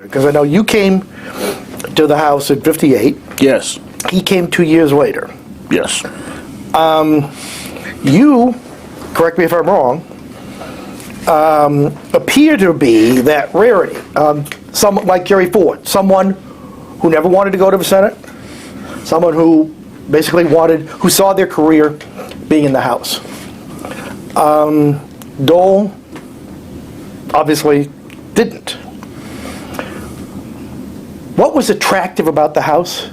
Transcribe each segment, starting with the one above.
because I know you came to the House in '58. Yes. He came 2 years later. Yes. You, correct me if I'm wrong, appear to be that rarity. Someone like Jerry Ford, someone who never wanted to go to the Senate, someone who basically who saw their career being in the House. Dole obviously didn't. What was attractive about the House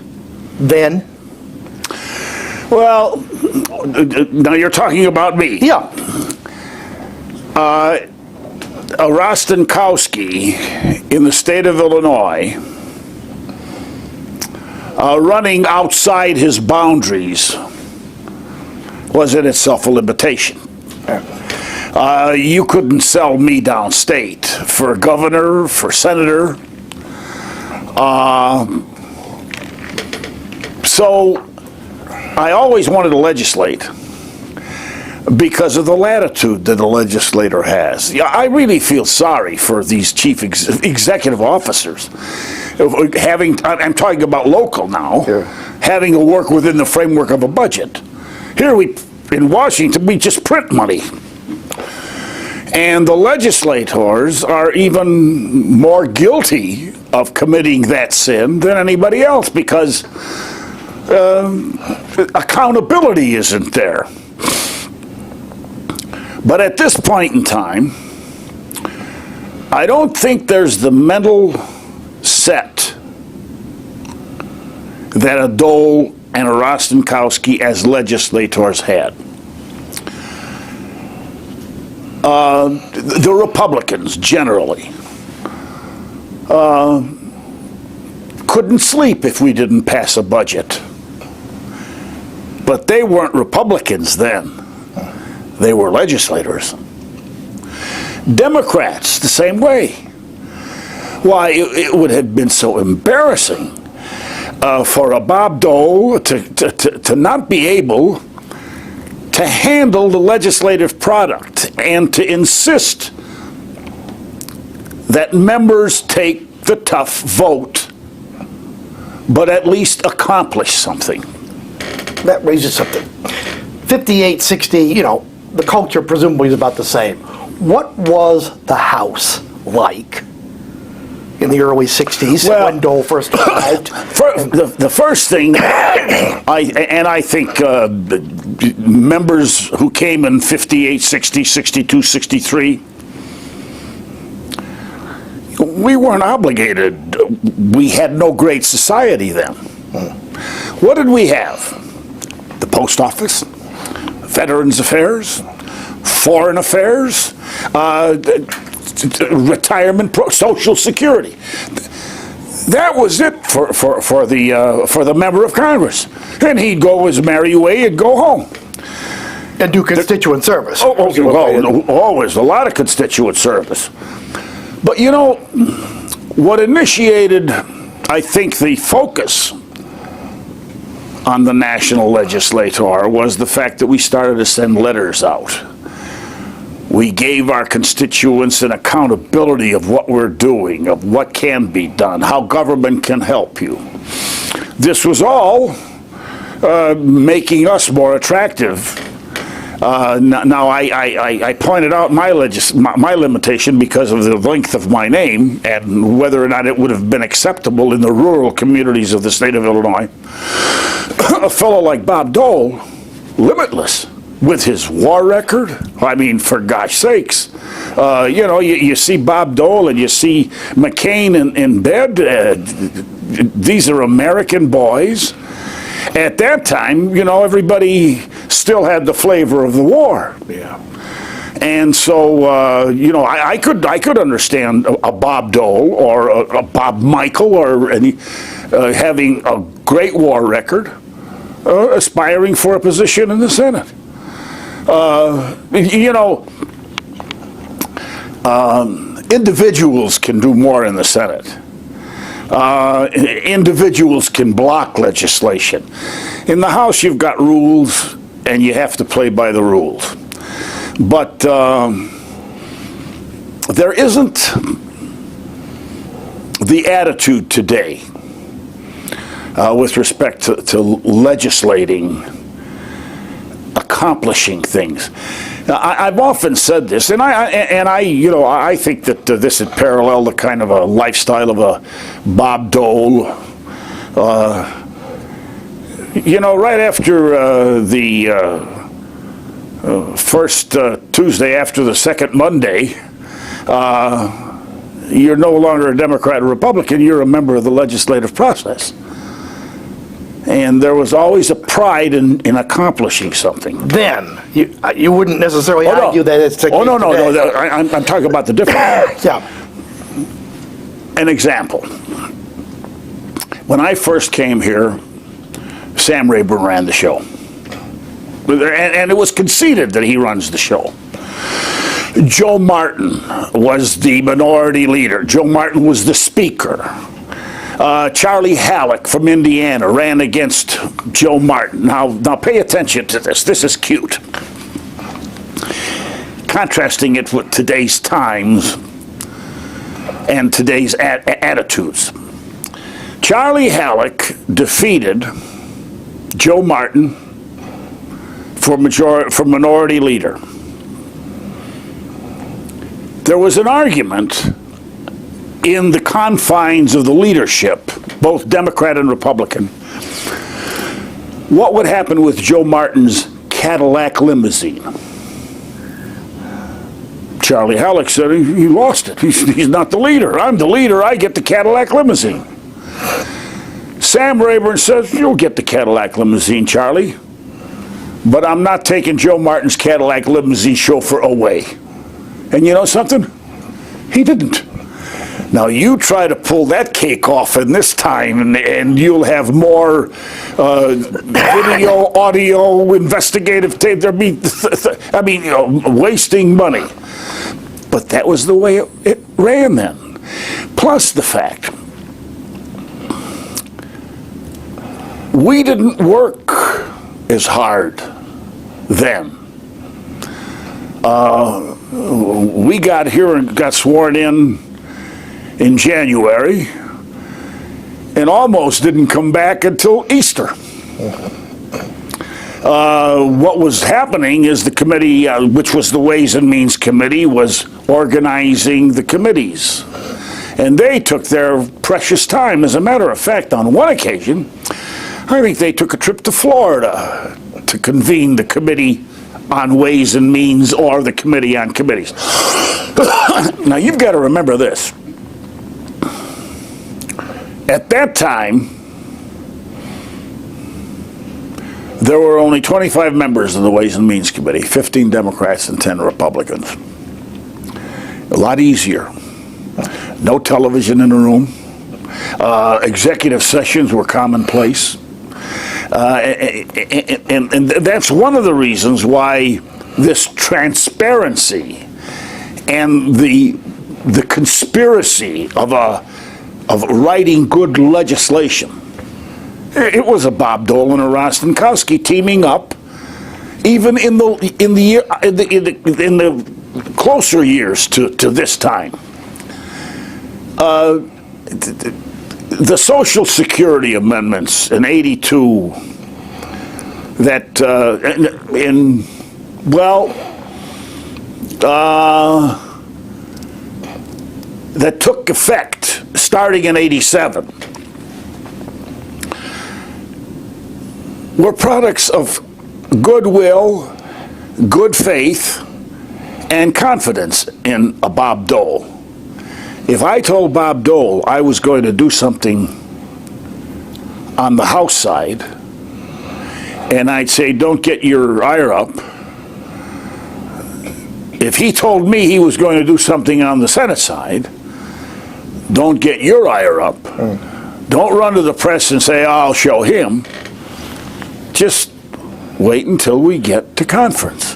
then? Well, now you're talking about me. Yeah. Rostenkowski in the state of Illinois, running outside his boundaries, was in itself a limitation. You couldn't sell me downstate for governor, for senator. So I always wanted to legislate because of the latitude that the legislator has. Yeah, I really feel sorry for these chief executive officers. I'm talking about local now, having to work within the framework of a budget. Here in Washington, we just print money. And the legislators are even more guilty of committing that sin than anybody else because accountability isn't there. But at this point in time, I don't think there's the mental set that a Dole and a Rostenkowski as legislators had. The Republicans generally couldn't sleep if we didn't pass a budget. But they weren't Republicans then. They were legislators. Democrats, the same way. Why, it would have been so embarrassing for a Bob Dole to not be able to handle the legislative product and to insist that members take the tough vote, but at least accomplish something. That raises something. 58, 60, the culture presumably is about the same. What was the House like in the early 60s when Dole first arrived? The first thing, I think members who came in 58, 60, 62, 63, we weren't obligated. We had no great society then. What did we have? The post office, Veterans Affairs, Foreign Affairs, retirement, Social Security. That was it for the member of Congress, and he'd go his merry way and go home. And do constituent service. Always a lot of constituent service. But what initiated, I think, the focus on the national legislator was the fact that we started to send letters out. We gave our constituents an accountability of what we're doing, of what can be done, how government can help you. This was all making us more attractive. Now, I pointed out my limitation because of the length of my name and whether or not it would have been acceptable in the rural communities of the state of Illinois. A fellow like Bob Dole, limitless, with his war record. I mean, for gosh sakes. You see Bob Dole and you see McCain in bed. These are American boys. At that time, everybody still had the flavor of the war. Yeah. And so, I could understand a Bob Dole or a Bob Michael or having a great war record, aspiring for a position in the Senate. Individuals can do more in the Senate. Individuals can block legislation. In the House, you've got rules, and you have to play by the rules. But there isn't the attitude today with respect to legislating, accomplishing things. Now, I've often said this, and I think that this would parallel the kind of a lifestyle of a Bob Dole. Right after the first Tuesday after the second Monday, you're no longer a Democrat or Republican, you're a member of the legislative process. And there was always a pride in accomplishing something. Then, you wouldn't necessarily argue that it's the case no, today. I'm talking about the difference. Yeah. An example. When I first came here, Sam Rayburn ran the show. And it was conceded that he runs the show. Joe Martin was the minority leader. Joe Martin was the speaker. Charlie Halleck from Indiana ran against Joe Martin. Now pay attention to this. This is cute. Contrasting it with today's times and today's attitudes. Charlie Halleck defeated Joe Martin for minority leader. There was an argument in the confines of the leadership, both Democrat and Republican, what would happen with Joe Martin's Cadillac limousine. Charlie Halleck said he lost it. He's not the leader. I'm the leader. I get the Cadillac limousine. Sam Rayburn says, you'll get the Cadillac limousine, Charlie, but I'm not taking Joe Martin's Cadillac limousine chauffeur away. And you know something? He didn't. Now you try to pull that cake off in this time, and you'll have more video, audio, investigative tape. Wasting money. But that was the way it ran then. Plus the fact, we didn't work as hard then. We got here and got sworn in January and almost didn't come back until Easter. What was happening is the committee, which was the Ways and Means Committee, was organizing the committees. And they took their precious time. As a matter of fact, on one occasion, I think they took a trip to Florida to convene the Committee on Ways and Means, or the Committee on Committees. Now, you've got to remember this. At that time, there were only 25 members of the Ways and Means Committee, 15 Democrats and 10 Republicans. A lot easier. No television in the room. Executive sessions were commonplace. And that's one of the reasons why this transparency and the conspiracy of writing good legislation. It was a Bob Dole and a Rostenkowski teaming up, even in the closer years to this time. The Social Security amendments in '82 that that took effect starting in '87 were products of goodwill, good faith, and confidence in a Bob Dole. If I told Bob Dole I was going to do something on the House side, and I'd say, don't get your ire up. If he told me he was going to do something on the Senate side, don't get your ire up. Don't run to the press and say, I'll show him. Just wait until we get to conference.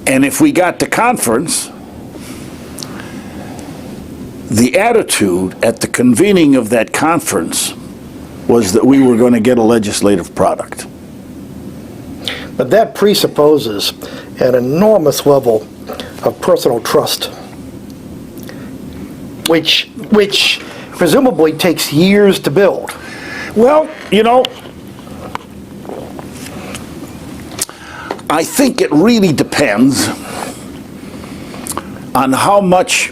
And if we got to conference, the attitude at the convening of that conference was that we were going to get a legislative product. But that presupposes an enormous level of personal trust which presumably takes years to build. Well, you know, I think it really depends on how much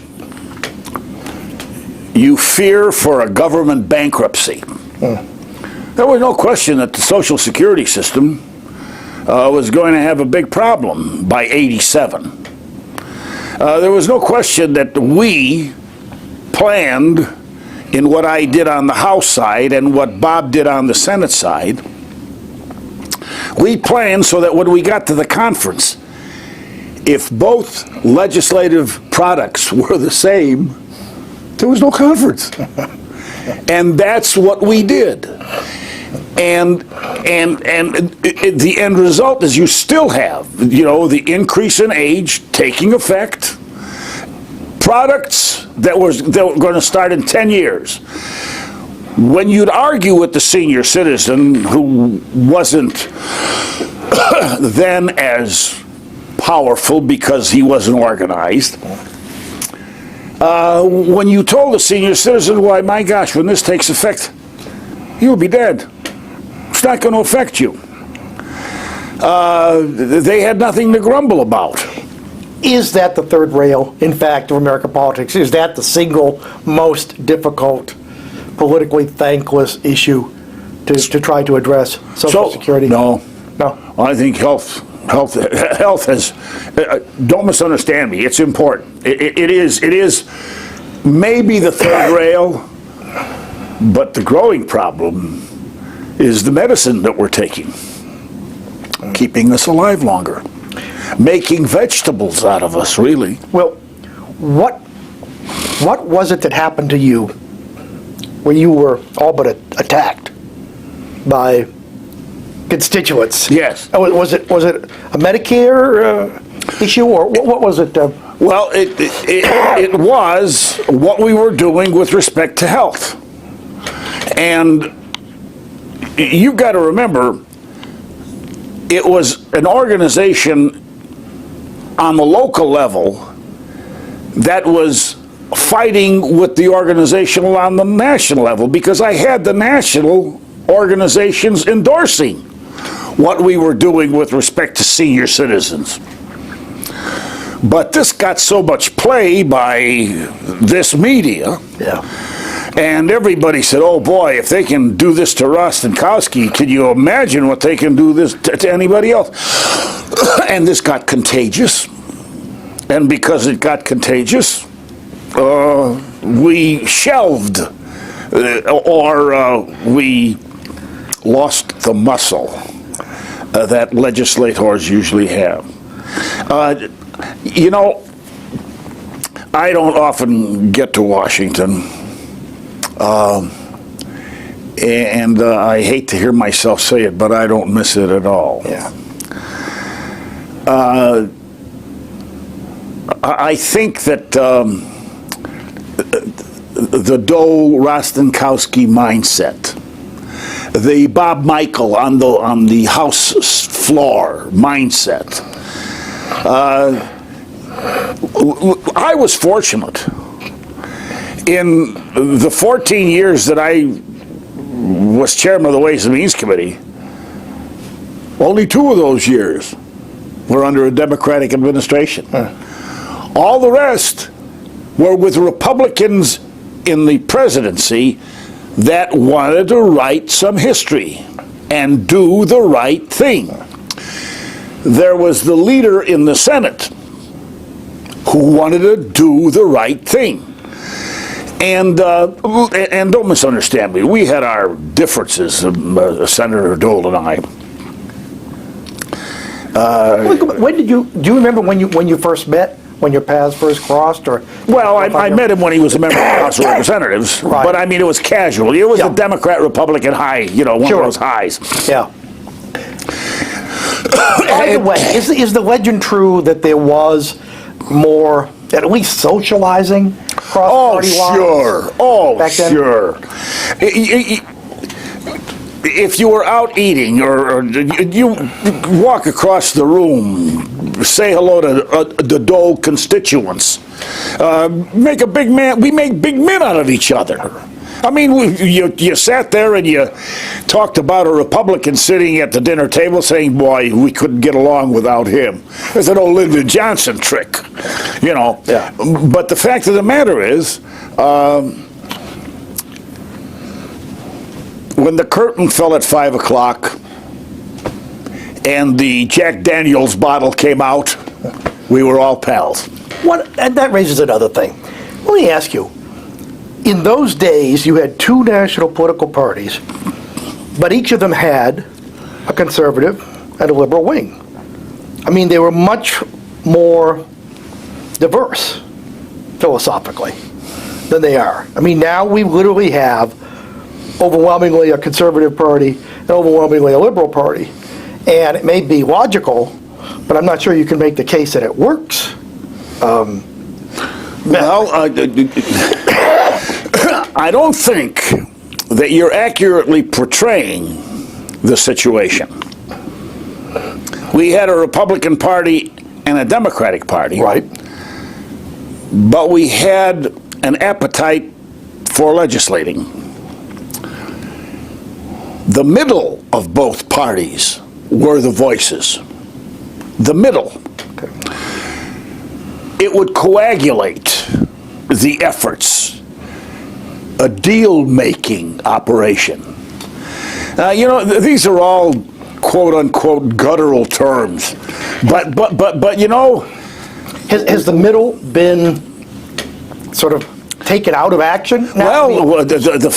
you fear for a government bankruptcy. There was no question that the Social Security system was going to have a big problem by '87. There was no question that we planned in what I did on the House side and what Bob did on the Senate side. We planned so that when we got to the conference, if both legislative products were the same, there was no conference. And that's what we did. And the end result is you still have, you know, the increase in age taking effect, products that were going to start in 10 years. When you'd argue with the senior citizen who wasn't then as powerful because he wasn't organized, when you told the senior citizen, why, my gosh, when this takes effect, you'll be dead. It's not going to affect you. They had nothing to grumble about. Is that the third rail, in fact, of American politics? Is that the single most difficult, politically thankless issue to try to address Social Security? No. No. I think health has, don't misunderstand me, it's important. It is maybe the third rail, but the growing problem is the medicine that we're taking, keeping us alive longer, making vegetables out of us, really. Well, what was it that happened to you when you were all but attacked by constituents? Yes. Was it a Medicare issue, or what was it? Well, it was what we were doing with respect to health. And you've got to remember, it was an organization on the local level that was fighting with the organization on the national level, because I had the national organizations endorsing what we were doing with respect to senior citizens. But this got so much play by this media. Yeah. And everybody said, oh boy, if they can do this to Rostenkowski, can you imagine what they can do this to anybody else? And this got contagious. And because it got contagious, we shelved or we lost the muscle that legislators usually have. You know, I don't often get to Washington. And I hate to hear myself say it, but I don't miss it at all. Yeah. I think that the Dole Rostenkowski mindset, the Bob Michael on the House floor mindset. I was fortunate. In the 14 years that I was chairman of the Ways and Means Committee, only 2 of those years were under a Democratic administration. All the rest were with Republicans in the presidency that wanted to write some history and do the right thing. There was the leader in the Senate who wanted to do the right thing. And don't misunderstand me, we had our differences, Senator Dole and I. When do you remember when you first met? When your paths first crossed, or? Well, I met him when he was a member of the House of Representatives, right. But I mean, it was casual. It was a Democrat-Republican high, you know, one of those highs. Yeah. By the way, is the legend true that there was more, at least socializing cross party lines? Sure. Oh, back then? sure. if you were out eating or you walk across the room, say hello to the Dole constituents, make a big man. We make big men out of each other. I mean, you sat there and you talked about a Republican sitting at the dinner table saying, boy, we couldn't get along without him. It's an old Lyndon Johnson trick, you know. Yeah. But the fact of the matter is, when the curtain fell at 5 o'clock and the Jack Daniels bottle came out, we were all pals. And that raises another thing. Let me ask you. In those days, you had two national political parties, but each of them had a conservative and a liberal wing. I mean, they were much more diverse, philosophically, than they are. I mean, now we literally have overwhelmingly a conservative party and overwhelmingly a liberal party. And it may be logical, but I'm not sure you can make the case that it works. I don't think that you're accurately portraying the situation. We had a Republican Party and a Democratic Party. Right. But we had an appetite for legislating. The middle of both parties were the voices. The middle. Okay. It would coagulate the efforts. A deal-making operation. You know, these are all quote-unquote guttural terms, but you know, Has the middle been sort of taken out of action now? well, the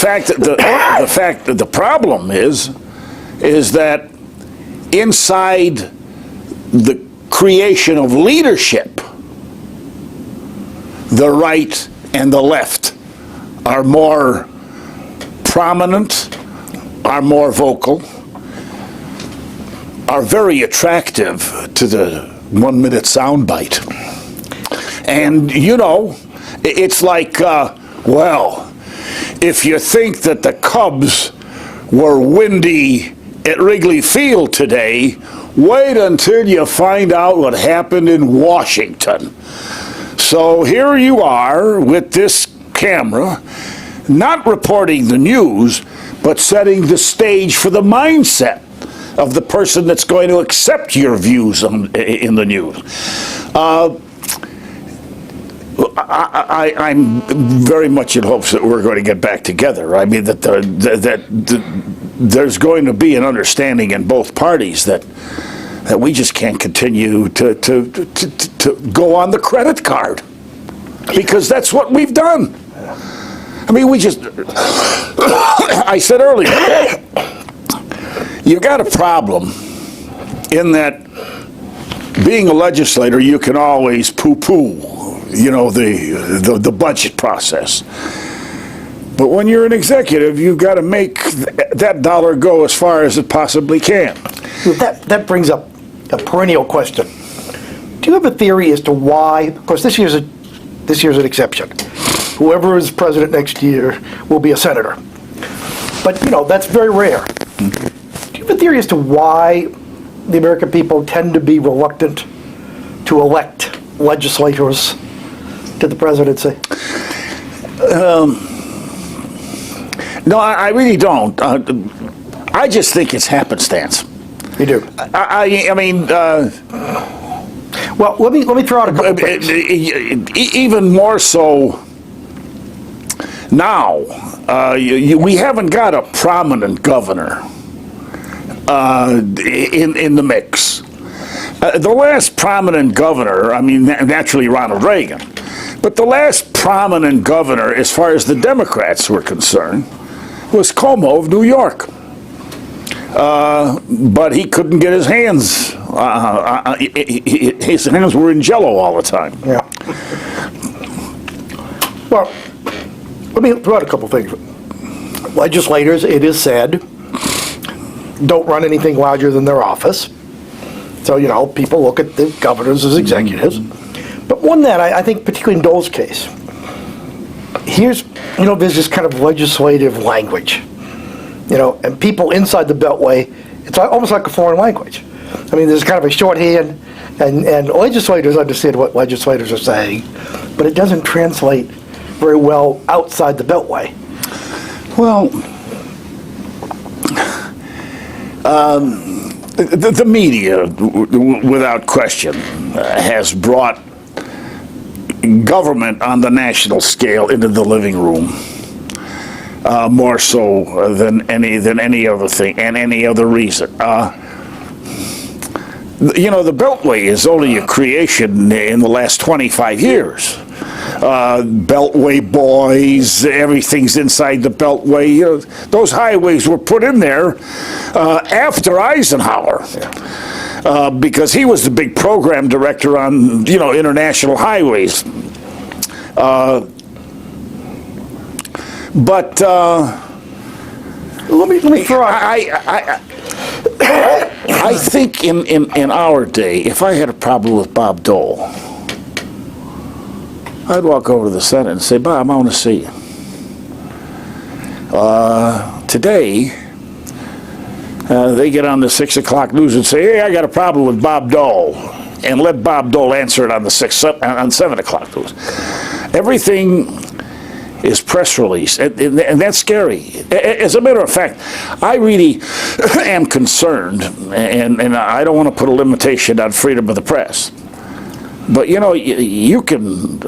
problem is that inside the creation of leadership, the right and the left are more prominent, are more vocal, are very attractive to the 1 minute soundbite. And, you know, it's like, well, if you think that the Cubs were windy at Wrigley Field today, wait until you find out what happened in Washington. So here you are with this camera, not reporting the news, but setting the stage for the mindset of the person that's going to accept your views in the news. I'm very much in hopes that we're going to get back together. I mean, that there's going to be an understanding in both parties that we just can't continue to go on the credit card, because that's what we've done. I mean, I said earlier, you've got a problem in that being a legislator, you can always poo-poo, you know, the budget process. But when you're an executive, you've got to make that dollar go as far as it possibly can. That brings up a perennial question. Do you have a theory as to why, of course this year's an exception, whoever is president next year will be a senator. But, you know, that's very rare. Do you have a theory as to why the American people tend to be reluctant to elect legislators to the presidency? No, I really don't. I just think it's happenstance. You do? I mean... well, let me throw out a couple things. Even more so now, we haven't got a prominent governor in the mix. The last prominent governor, I mean, naturally Ronald Reagan, but the last prominent governor, as far as the Democrats were concerned, was Cuomo of New York. But he couldn't get his hands. His hands were in Jell-O all the time. Yeah. Well, let me throw out a couple things. Legislators, it is said, don't run anything larger than their office. So, you know, people look at the governors as executives. But one that I think, particularly in Dole's case, here's, you know, there's this kind of legislative language and people inside the Beltway, it's almost like a foreign language. I mean, there's kind of a shorthand, and legislators understand what legislators are saying, but it doesn't translate very well outside the Beltway. Well, the media, without question, has brought government on the national scale into the living room, more so than any other thing and any other reason. The Beltway is only a creation in the last 25 years. Beltway boys, everything's inside the Beltway. Those highways were put in there after Eisenhower, because he was the big program director on international highways. But let me throw out. I think in our day, if I had a problem with Bob Dole, I'd walk over to the Senate and say, Bob, I want to see you. Today, they get on the 6 o'clock news and say, hey, I got a problem with Bob Dole, and let Bob Dole answer it on the 7 o'clock news. Everything is press release, and that's scary. As a matter of fact, I really am concerned, and I don't want to put a limitation on freedom of the press. But you can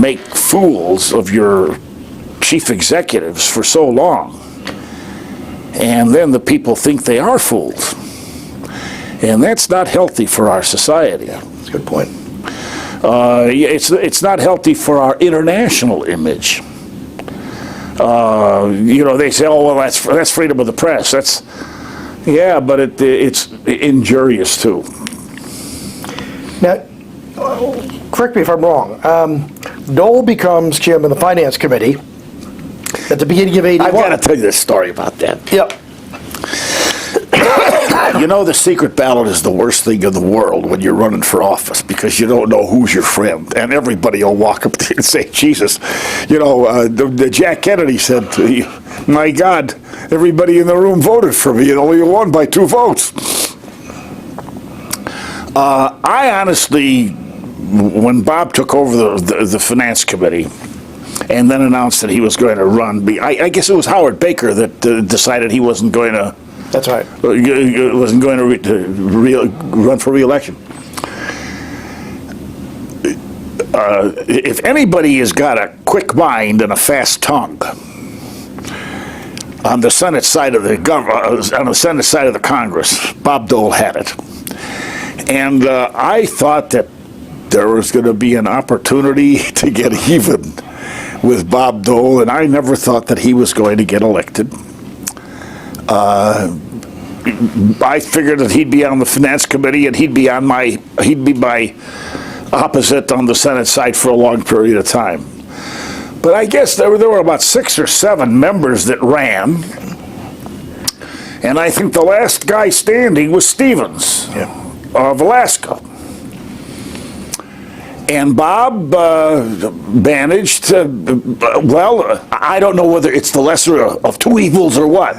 make fools of your chief executives for so long, and then the people think they are fools, and that's not healthy for our society. That's a good point. It's not healthy for our international image. They say, oh well, that's freedom of the press. But it's injurious too. Now, correct me if I'm wrong. Dole becomes chairman of the Finance Committee at the beginning of '81. I've got to tell you this story about that. Yep. The secret ballot is the worst thing in the world when you're running for office, because you don't know who's your friend, and everybody will walk up to you and say, Jesus, the Jack Kennedy said to you, my God, everybody in the room voted for me and only won by 2 votes. I honestly, when Bob took over the Finance Committee and then announced that he was going to run, I guess it was Howard Baker that decided he wasn't going to. That's right. Wasn't going to run for re-election. If anybody has got a quick mind and a fast tongue on the Senate side of the Congress, Bob Dole had it. And I thought that there was going to be an opportunity to get even with Bob Dole, and I never thought that he was going to get elected. I figured that he'd be on the Finance Committee and he'd be my opposite on the Senate side for a long period of time. But I guess there were about 6 or 7 members that ran, and I think the last guy standing was Stevens of Alaska. And Bob managed to, I don't know whether it's the lesser of 2 evils or what,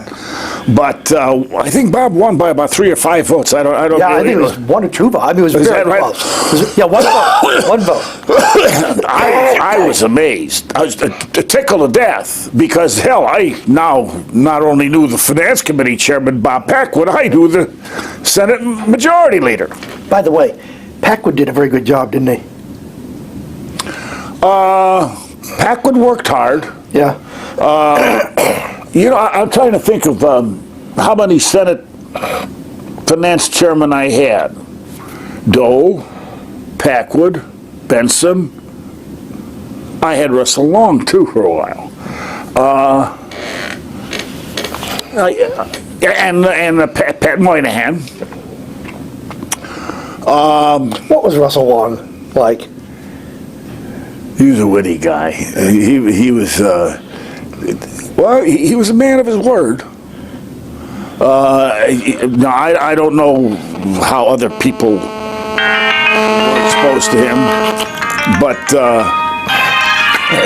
but I think Bob won by about 3 or 5 votes. I don't. Yeah, really I think it was 1 or 2 votes. I mean, it was very close. Yeah, 1 vote. 1 vote. I was amazed. I was tickled to death because, hell, I now not only knew the Finance Committee Chairman, Bob Packwood, I knew the Senate Majority Leader. By the way, Packwood did a very good job, didn't he? Packwood worked hard. Yeah. I'm trying to think of how many Senate finance chairmen I had. Dole, Packwood, Benson. I had Russell Long, too, for a while. And Pat Moynihan. What was Russell Long like? He was a witty guy. He was, he was a man of his word. I don't know how other people were exposed to him, but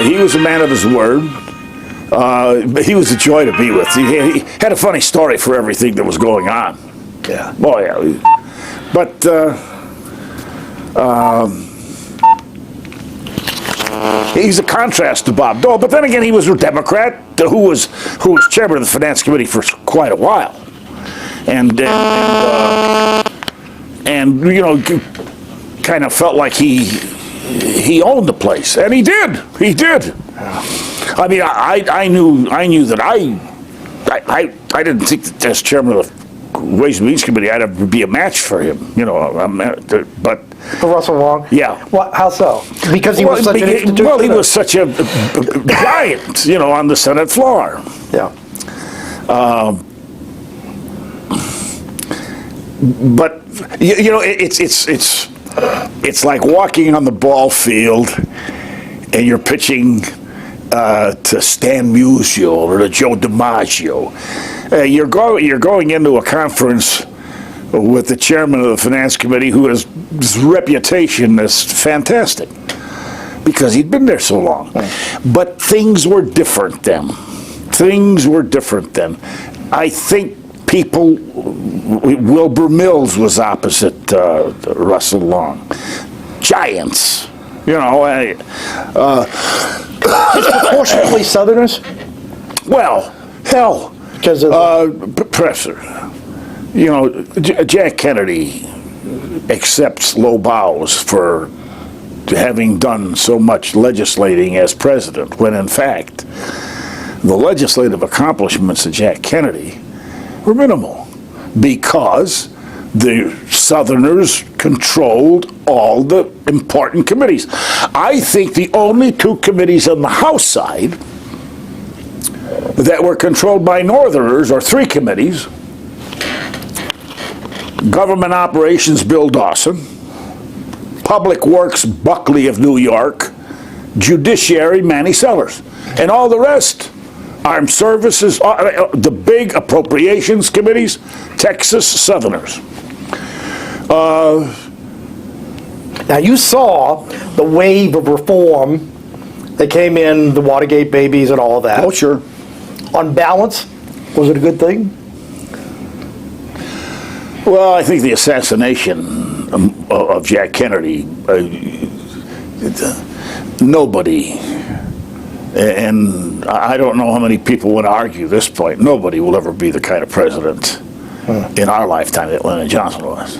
he was a man of his word. He was a joy to be with. He had a funny story for everything that was going on. Yeah. Oh, yeah. But he's a contrast to Bob Dole. But then again, he was a Democrat who was chairman of the Finance Committee for quite a while, and you know, kind of felt like he owned the place, and he did. He did. I mean, I knew that I didn't think that as chairman of the Ways and Means Committee I'd ever be a match for him. You know, but. For Russell Long? Yeah. What, how so? Because he was such an institution? Well, he was such a giant, you know, on the Senate floor. Yeah. But you know, it's like walking on the ball field, and you're pitching to Stan Musial or to Joe DiMaggio. You're going into a conference with the chairman of the Finance Committee, who has his reputation as fantastic because he'd been there so long. But things were different then. Things were different then. I think Wilbur Mills was opposite Russell Long. Giants, you know. Disproportionately Southerners? Well, hell, Because of Professor, you know, Jack Kennedy accepts low bows for having done so much legislating as president, when in fact, the legislative accomplishments of Jack Kennedy were minimal, because the Southerners controlled all the important committees. I think the only two committees on the House side that were controlled by Northerners, or three committees: Government Operations, Bill Dawson; Public Works, Buckley of New York; Judiciary, Manny Sellers; and all the rest, Armed Services, the big appropriations committees, Texas Southerners. Now, you saw the wave of reform that came in, the Watergate babies and all that. Oh, sure. On balance, was it a good thing? Well, I think the assassination of Jack Kennedy, nobody, and I don't know how many people would argue this point, nobody will ever be the kind of president in our lifetime that Lyndon Johnson was.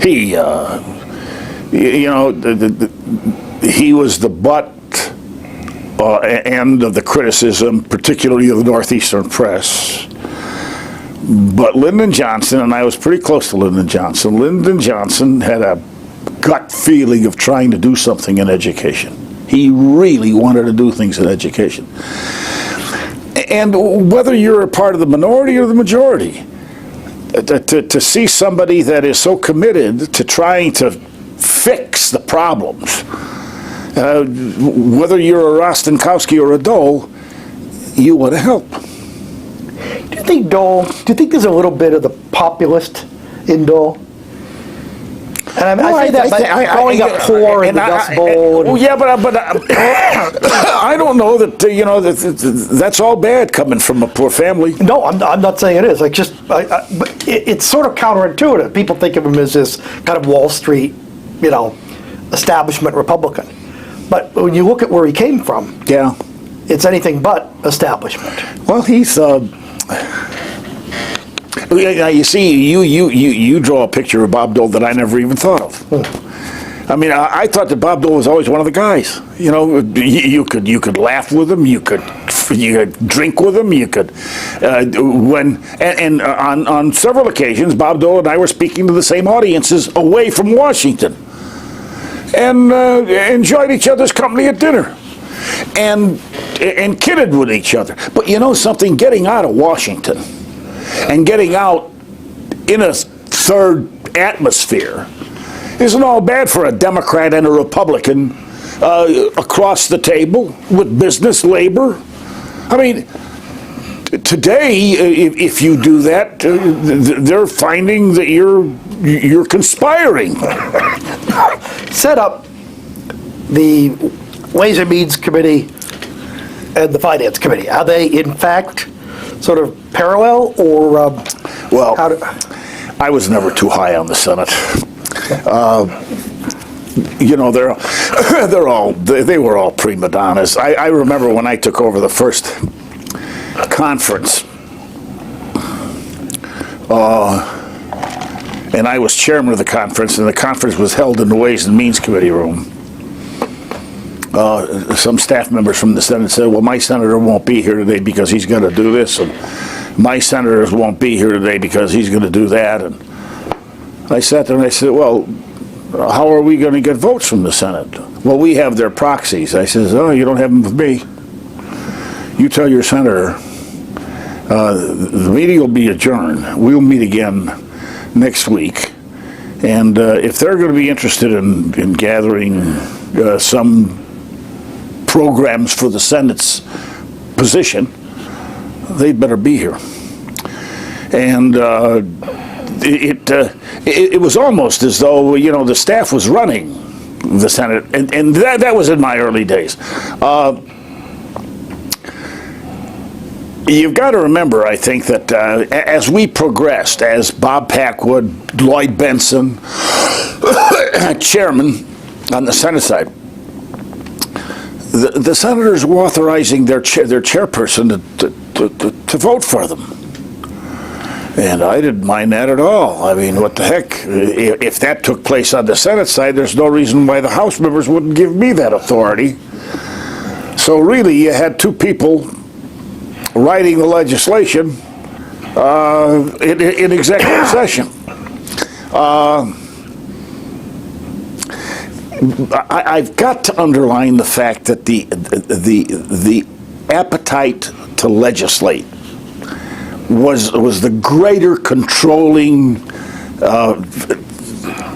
He, you know, he was the butt end of the criticism, particularly of the Northeastern press. But Lyndon Johnson, and I was pretty close to Lyndon Johnson had a gut feeling of trying to do something in education. He really wanted to do things in education. And whether you're a part of the minority or the majority, to see somebody that is so committed to trying to fix the problems, whether you're a Rostenkowski or a Dole, you want to help. Do you think there's a little bit of the populist in Dole? And I say that by growing up poor in the Dust Bowl. Yeah, but I don't know that, you know, that's all bad coming from a poor family. No, I'm not saying it is. Like, just, but it's sort of counterintuitive. People think of him as this kind of Wall Street, you know, establishment Republican. But when you look at where he came from, yeah, it's anything but establishment. Well, he's. You see, you draw a picture of Bob Dole that I never even thought of. I mean, I thought that Bob Dole was always one of the guys. You know, you could laugh with him, you could drink with him, you could on several occasions, Bob Dole and I were speaking to the same audiences away from Washington, and enjoyed each other's company at dinner, and kidded with each other. But you know something, getting out of Washington and getting out in a third atmosphere isn't all bad for a Democrat and a Republican across the table with business, labor. I mean, today, if you do that, they're finding that you're conspiring. Set up the Ways and Means Committee and the Finance Committee? Are they, in fact, sort of parallel, or Well, how do, I was never too high on the Senate. You know, they were all prima donnas. I remember when I took over the first conference, and I was chairman of the conference, and the conference was held in the Ways and Means Committee room. Some staff members from the Senate said, well, my senator won't be here today because he's going to do this, and my senators won't be here today because he's going to do that. And I sat there and I said, well, how are we going to get votes from the Senate? Well, we have their proxies. I says, oh, you don't have them with me. You tell your senator, the meeting will be adjourned. We'll meet again next week. And if they're going to be interested in gathering some programs for the Senate's position, they'd better be here. And it was almost as though, you know, the staff was running the Senate, and that was in my early days. You've got to remember, I think, that as we progressed, as Bob Packwood, Lloyd Benson, chairman on the Senate side, the senators were authorizing their chairperson to vote for them. And I didn't mind that at all. I mean, what the heck? If that took place on the Senate side, there's no reason why the House members wouldn't give me that authority. So really, you had two people writing the legislation in executive session. I've got to underline the fact that the appetite to legislate was the greater controlling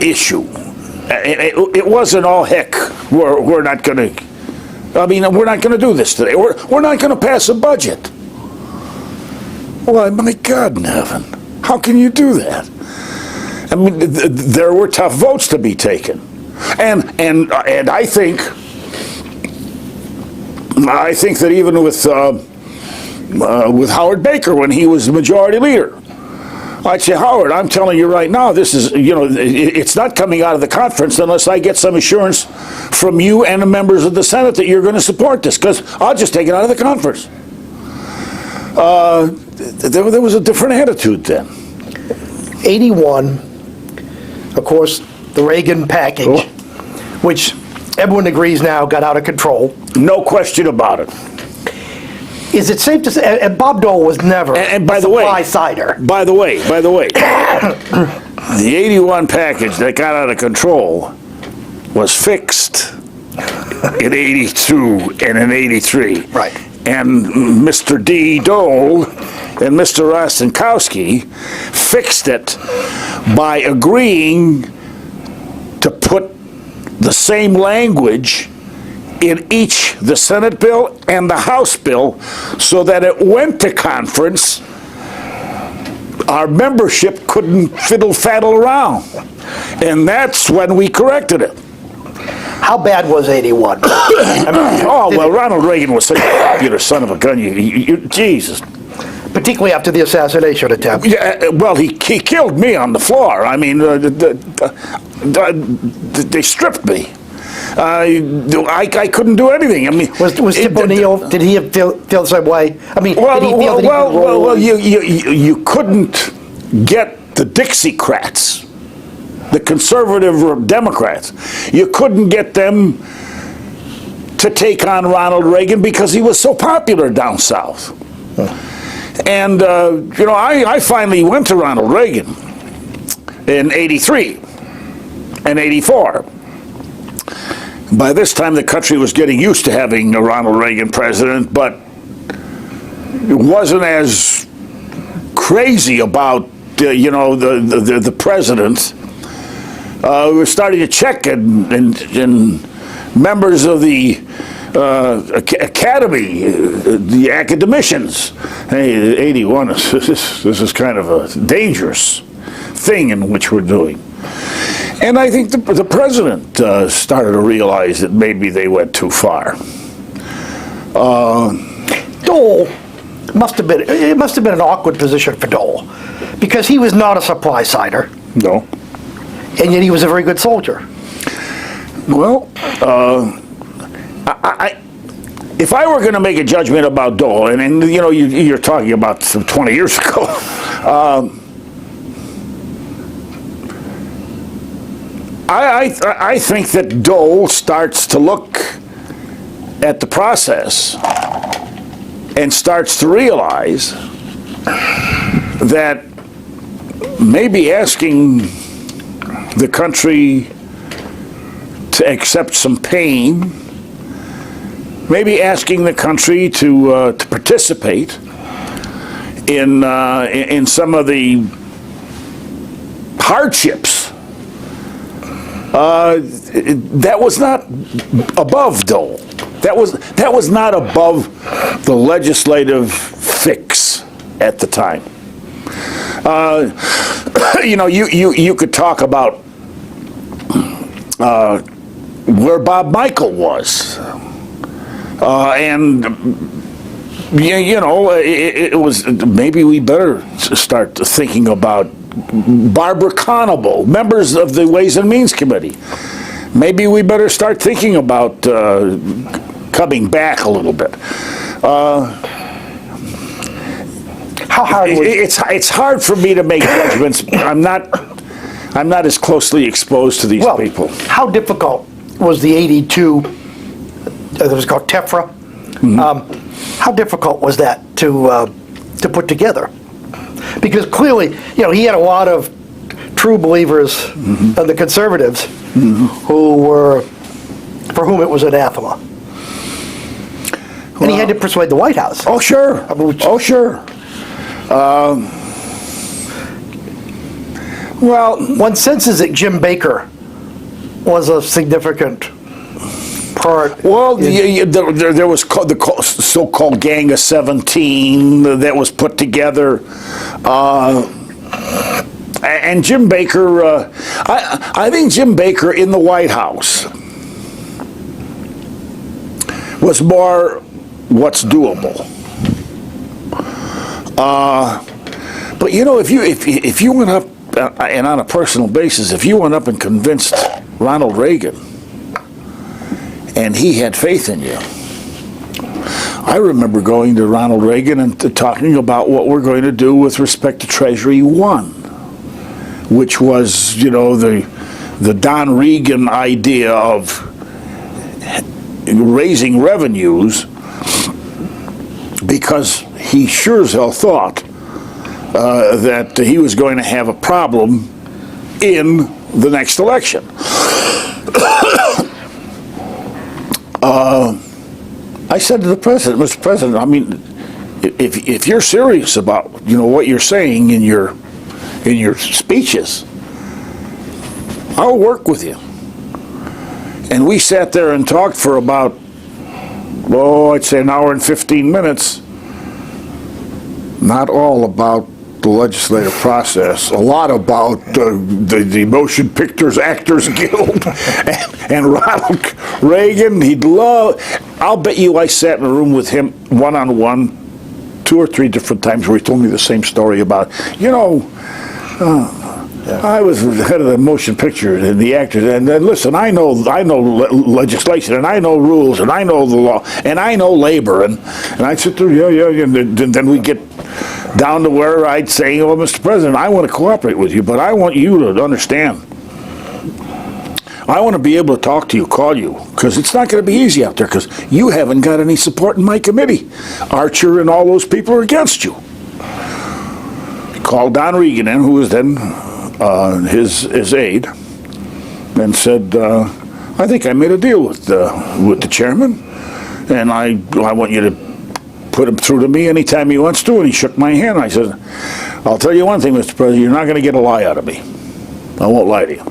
issue. It wasn't all heck. We're not going to. I mean, we're not going to do this today. We're not going to pass a budget. Well, my God in heaven, how can you do that? I mean, there were tough votes to be taken, and I think that even with Howard Baker when he was the majority leader, I'd say, Howard, I'm telling you right now, this is, you know, it's not coming out of the conference unless I get some assurance from you and the members of the Senate that you're going to support this, because I'll just take it out of the conference. There was a different attitude then. 81, of course, the Reagan package, which everyone agrees now got out of control. No question about it. Is it safe to say, and Bob Dole was never and by a the way, supply-sider. By the way, the 81 package that got out of control was fixed in 82 and in 83. Right. And Mr. Dole and Mr. Rostenkowski fixed it by agreeing to put the same language in each, the Senate bill and the House bill, so that it went to conference. Our membership couldn't fiddle-faddle around. And that's when we corrected it. How bad was 81? Ronald Reagan was such a popular son of a gun. Jesus. Particularly after the assassination attempt. Yeah, well, he killed me on the floor. I mean, they stripped me. I couldn't do anything. I mean, was Tip O'Neill? Did he feel the same way? I mean, did he feel that he could you couldn't get the Dixiecrats, the conservative Democrats. You couldn't get them to take on Ronald Reagan because he was so popular down south. And I finally went to Ronald Reagan in 83 and 84. By this time, the country was getting used to having a Ronald Reagan president, but it wasn't as crazy about, the president. We were starting to check, and members of the academy, the academicians, hey, 81, this is kind of a dangerous thing in which we're doing. And I think the president started to realize that maybe they went too far. Dole must have been an awkward position for Dole, because he was not a supply sider, No. and yet he was a very good soldier. Well, if I were going to make a judgment about Dole, and you know, you're talking about some 20 years ago, I think that Dole starts to look at the process and starts to realize that maybe asking the country to accept some pain, maybe asking the country to participate in some of the hardships, that was not above Dole. That was not above the legislative fix at the time. You know, you could talk about where Bob Michael was, and you know, it was, maybe we better start thinking about Barbara Conable, members of the Ways and Means Committee. Maybe we better start thinking about coming back a little bit. How hard was It's hard for me to make judgments. I'm not as closely exposed to these people. How difficult was the 82, it was called TEFRA? How difficult was that to put together? Because clearly, you know, he had a lot of true believers and the conservatives for whom it was anathema. And he had to persuade the White House. Oh, sure. Oh, sure. Well, one senses that Jim Baker was a significant part. Well, there was the so-called Gang of 17 that was put together. And Jim Baker, I think Jim Baker in the White House was more what's doable. But you know, if you went up, and on a personal basis, if you went up and convinced Ronald Reagan, and he had faith in you, I remember going to Ronald Reagan and talking about what we're going to do with respect to Treasury One, which was, you know, the Don Regan idea of raising revenues, because he sure as hell thought that he was going to have a problem in the next election. I said to the president, Mr. President, I mean, if you're serious about, you know, what you're saying in your speeches, I'll work with you. And we sat there and talked for about, I'd say an hour and 15 minutes. Not all about the legislative process, a lot about the Motion Pictures Actors Guild and Ronald Reagan. I'll bet you I sat in a room with him one-on-one 2 or 3 different times where he told me the same story about, you know, I was head of the motion picture and the actors, and then listen, I know legislation, and I know rules, and I know the law, and I know labor, and I'd sit there, yeah, and then we get down to where I'd say, oh, Mr. President, I want to cooperate with you, but I want you to understand. I want to be able to talk to you, call you, because it's not going to be easy out there, because you haven't got any support in my committee. Archer and all those people are against you. Called Don Regan in, who was then his aide, and said, I think I made a deal with the chairman, and I want you to put him through to me anytime he wants to. And he shook my hand. I said, I'll tell you one thing, Mr. President, you're not going to get a lie out of me. I won't lie to you.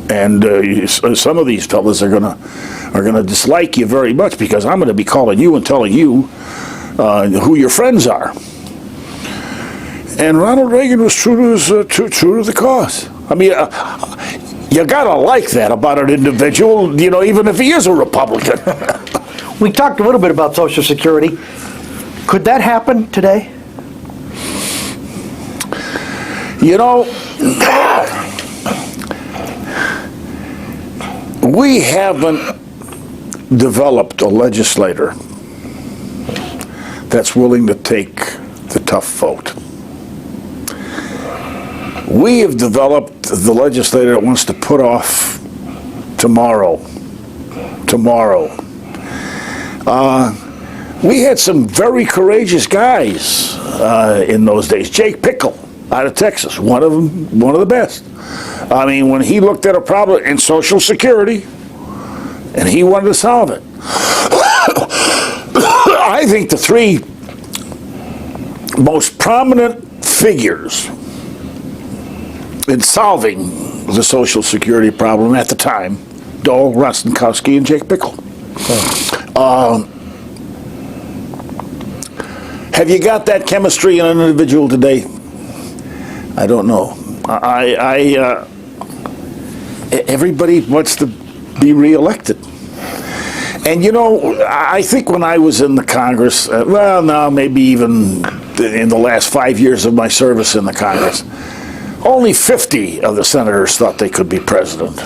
And some of these fellas are gonna dislike you very much, because I'm going to be calling you and telling you who your friends are. And Ronald Reagan was true to the cause. I mean, you gotta like that about an individual, you know, even if he is a Republican. We talked a little bit about Social Security. Could that happen today? You know, we haven't developed a legislator that's willing to take the tough vote. We have developed the legislator that wants to put off tomorrow. We had some very courageous guys in those days. Jake Pickle out of Texas, one of the best. I mean, when he looked at a problem in Social Security, and he wanted to solve it. I think the three most prominent figures in solving the Social Security problem at the time, Dole, Rostenkowski, and Jake Pickle. Have you got that chemistry in an individual today? I don't know. Everybody wants to be reelected. And you know, I think when I was in the Congress, maybe even in the last 5 years of my service in the Congress, only 50 of the senators thought they could be president.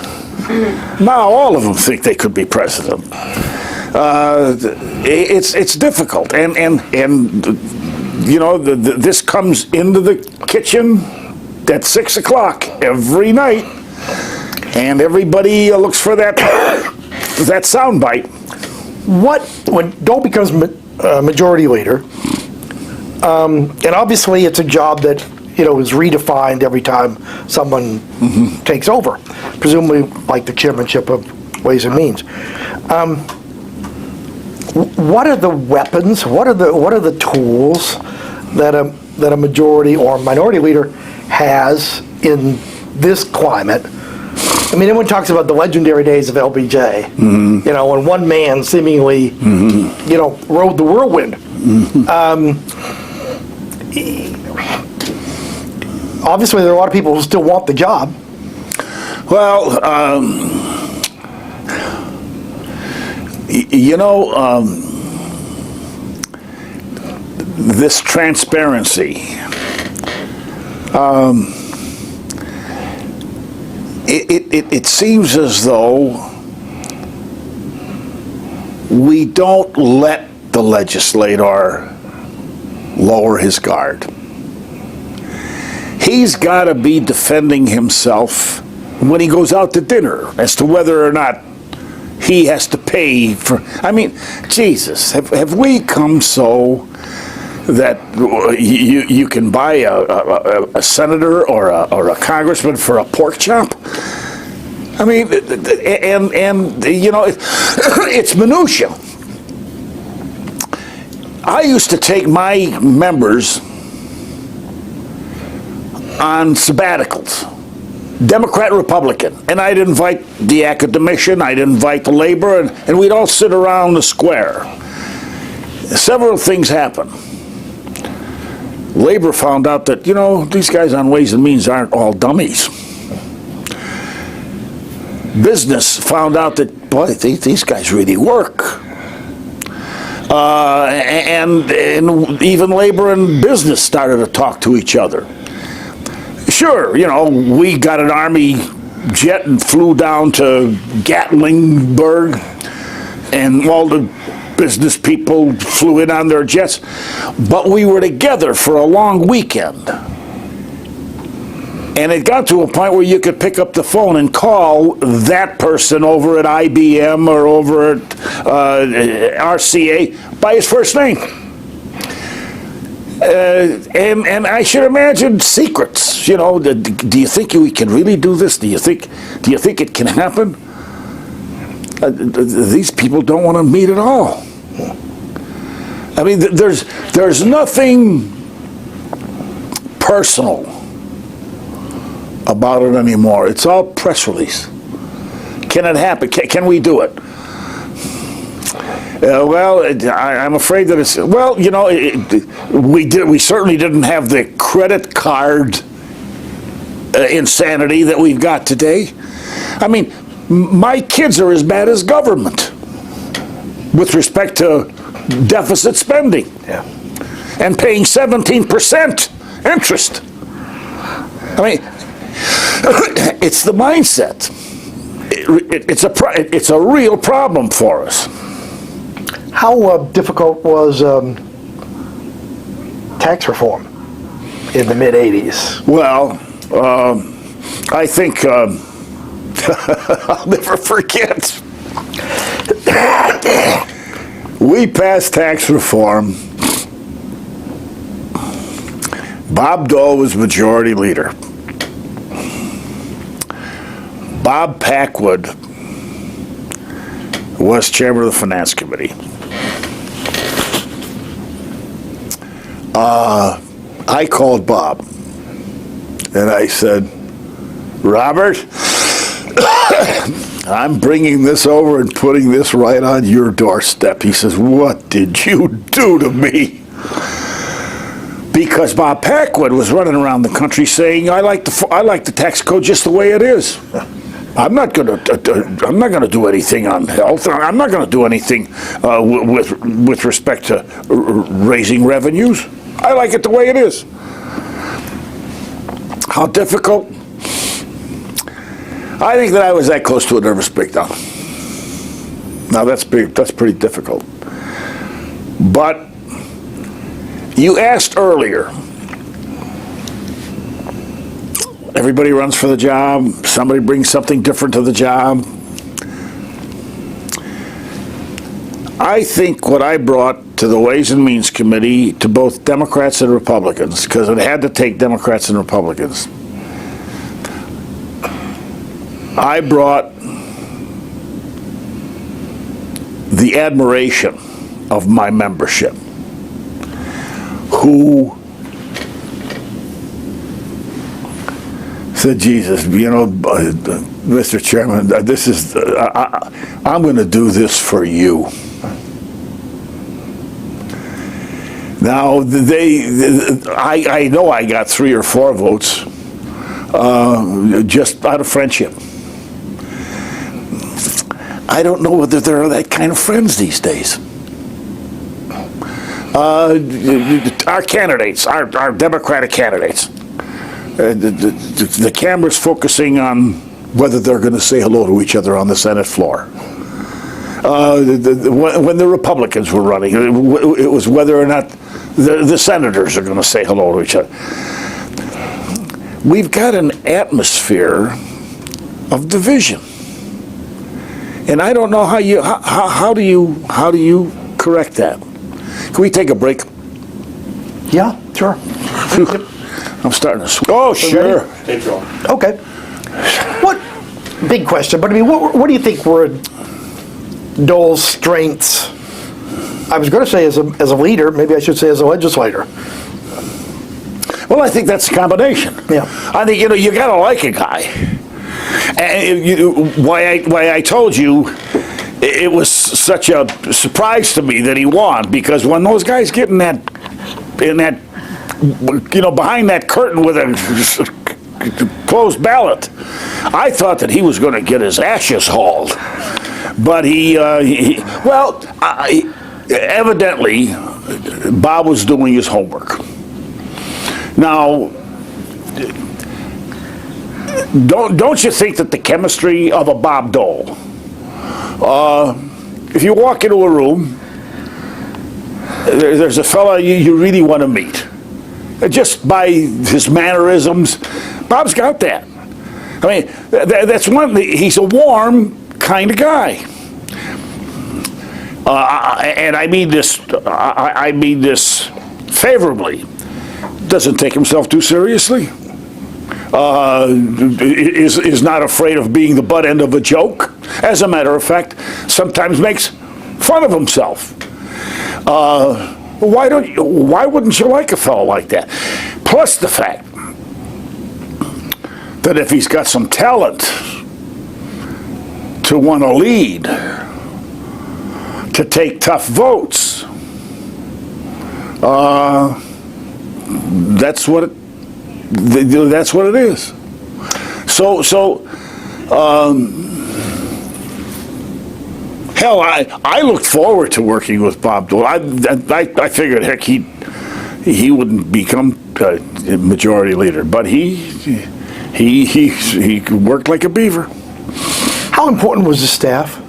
Now all of them think they could be president. It's difficult, and you know, this comes into the kitchen at 6 o'clock every night, and everybody looks for that soundbite. When Dole becomes majority leader, and obviously it's a job that, you know, is redefined every time someone takes over, presumably like the chairmanship of Ways and Means. What are the weapons? What are the tools that a majority or minority leader has in this climate? I mean, everyone talks about the legendary days of LBJ. You know, when one man seemingly, you know, rode the whirlwind. Obviously, there are a lot of people who still want the job. Well, you know, this transparency, it seems as though we don't let the legislator lower his guard. He's got to be defending himself when he goes out to dinner as to whether or not he has to pay for. I mean, Jesus, have we come so that you can buy a senator or a congressman for a pork chop? I mean, and you know, it's minutia. I used to take my members on sabbaticals, Democrat, Republican, and I'd invite the academician, I'd invite the labor, and we'd all sit around the square. Several things happened. Labor found out that, you know, these guys on Ways and Means aren't all dummies. Business found out that, boy, these guys really work. And even labor and business started to talk to each other. Sure, you know, we got an Army jet and flew down to Gatlinburg, and all the business people flew in on their jets, but we were together for a long weekend. And it got to a point where you could pick up the phone and call that person over at IBM or over at RCA by his first name. And I should imagine secrets. You know, do you think we can really do this? Do you think it can happen? These people don't want to meet at all. I mean, there's nothing personal about it anymore. It's all press release. Can it happen? Can we do it? Well, I'm afraid that it's, well, you know, we certainly didn't have the credit card insanity that we've got today. I mean, my kids are as bad as government with respect to deficit spending. Yeah. and paying 17% interest. I mean, it's the mindset. It's a real problem for us. How difficult was tax reform in the mid-'80s? Well, I think I'll never forget. We passed tax reform. Bob Dole was majority leader. Bob Packwood was chairman of the finance committee. I called Bob and I said, Robert, I'm bringing this over and putting this right on your doorstep. He says, what did you do to me? Because Bob Packwood was running around the country saying, I like the tax code just the way it is. I'm not going to do anything on health. I'm not going to do anything with respect to raising revenues. I like it the way it is. How difficult? I think that I was that close to a nervous breakdown. Now that's pretty difficult. But you asked earlier. Everybody runs for the job. Somebody brings something different to the job. I think what I brought to the Ways and Means Committee, to both Democrats and Republicans, because it had to take Democrats and Republicans, I brought the admiration of my membership, who said, Jesus, you know, Mr. Chairman, this is, I'm going to do this for you. Now, I know I got 3 or 4 votes just out of friendship. I don't know whether there are that kind of friends these days. Our candidates, our Democratic candidates, the camera's focusing on whether they're going to say hello to each other on the Senate floor. When the Republicans were running, it was whether or not the senators are going to say hello to each other. We've got an atmosphere of division, and I don't know how do you correct that? Can we take a break? Yeah, sure. I'm starting to. Oh, sure. Okay. What big question? But I mean, what do you think were Dole's strengths? I was going to say as a leader. Maybe I should say as a legislator. Well, I think that's a combination. Yeah. I think you got to like a guy. And why I told you it was such a surprise to me that he won, because when those guys get in that behind that curtain with a closed ballot, I thought that he was going to get his ashes hauled. But evidently, Bob was doing his homework. Now, don't you think that the chemistry of a Bob Dole, if you walk into a room, there's a fella you really want to meet, just by his mannerisms, Bob's got that. I mean, that's one. He's a warm kind of guy, and I mean this. I mean this favorably. Doesn't take himself too seriously. Is not afraid of being the butt end of a joke. As a matter of fact, sometimes makes fun of himself. Why wouldn't you like a fellow like that? Plus the fact that if he's got some talent to want to lead, to take tough votes, that's what it is. Hell, I looked forward to working with Bob Dole. I figured, heck, he wouldn't become majority leader. But he worked like a beaver. How important was the staff?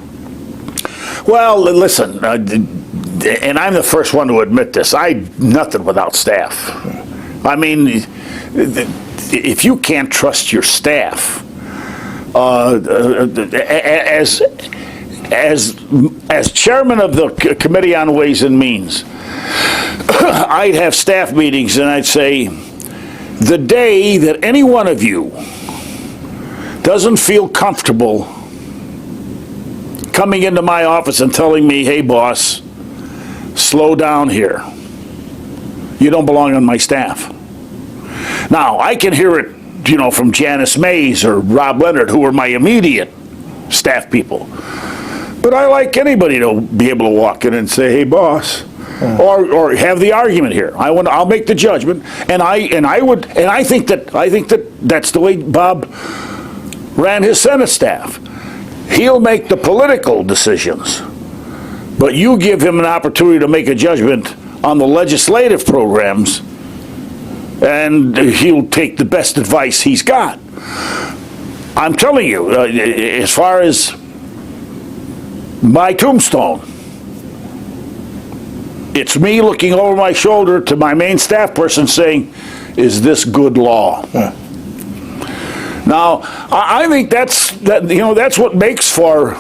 Well, listen, and I'm the first one to admit this. Nothing without staff. I mean, if you can't trust your staff, as chairman of the Committee on Ways and Means, I'd have staff meetings and I'd say, the day that any one of you doesn't feel comfortable coming into my office and telling me, hey boss, slow down here, you don't belong on my staff. Now, I can hear it, from Janice Mays or Rob Leonard, who are my immediate staff people. But I like anybody to be able to walk in and say, hey boss, or have the argument here. I'll make the judgment, and I think that's the way Bob ran his Senate staff. He'll make the political decisions, but you give him an opportunity to make a judgment on the legislative programs, and he'll take the best advice he's got. I'm telling you, as far as my tombstone, it's me looking over my shoulder to my main staff person saying, is this good law? Now, I think that's what makes for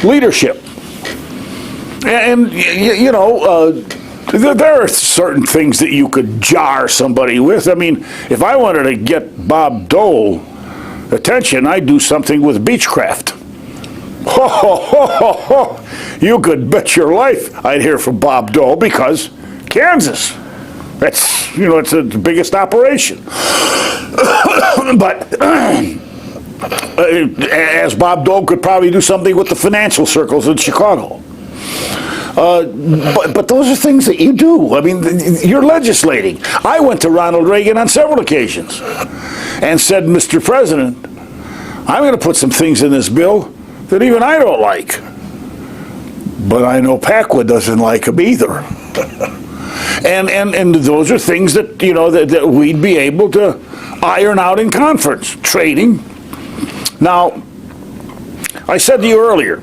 leadership. And there are certain things that you could jar somebody with. I mean, if I wanted to get Bob Dole attention, I'd do something with Beechcraft. You could bet your life I'd hear from Bob Dole, because Kansas, that's, it's the biggest operation. But as Bob Dole could probably do something with the financial circles in Chicago. But those are things that you do. I mean, you're legislating. I went to Ronald Reagan on several occasions and said, Mr. President, I'm going to put some things in this bill that even I don't like. But I know PACWA doesn't like them either. And those are things that, that we'd be able to iron out in conference, trading. Now, I said to you earlier,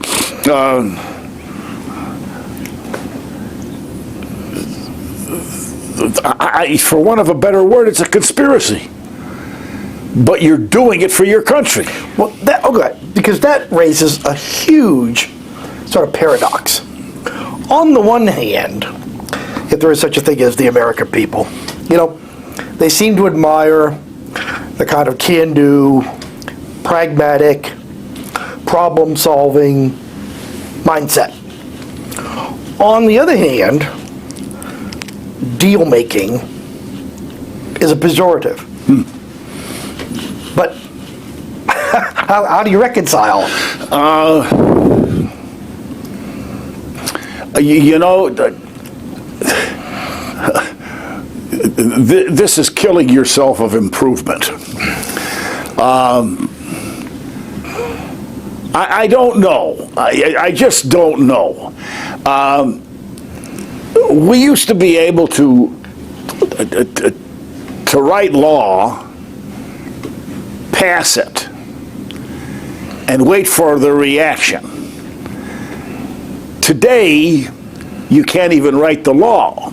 for want of a better word, it's a conspiracy. But you're doing it for your country. Well, because that raises a huge sort of paradox. On the one hand, if there is such a thing as the American people, they seem to admire the kind of can-do, pragmatic, problem-solving mindset. On the other hand, deal-making is a pejorative. But how do you reconcile? This is killing yourself of improvement. I don't know. I just don't know. We used to be able to write law, pass it, and wait for the reaction. Today, you can't even write the law.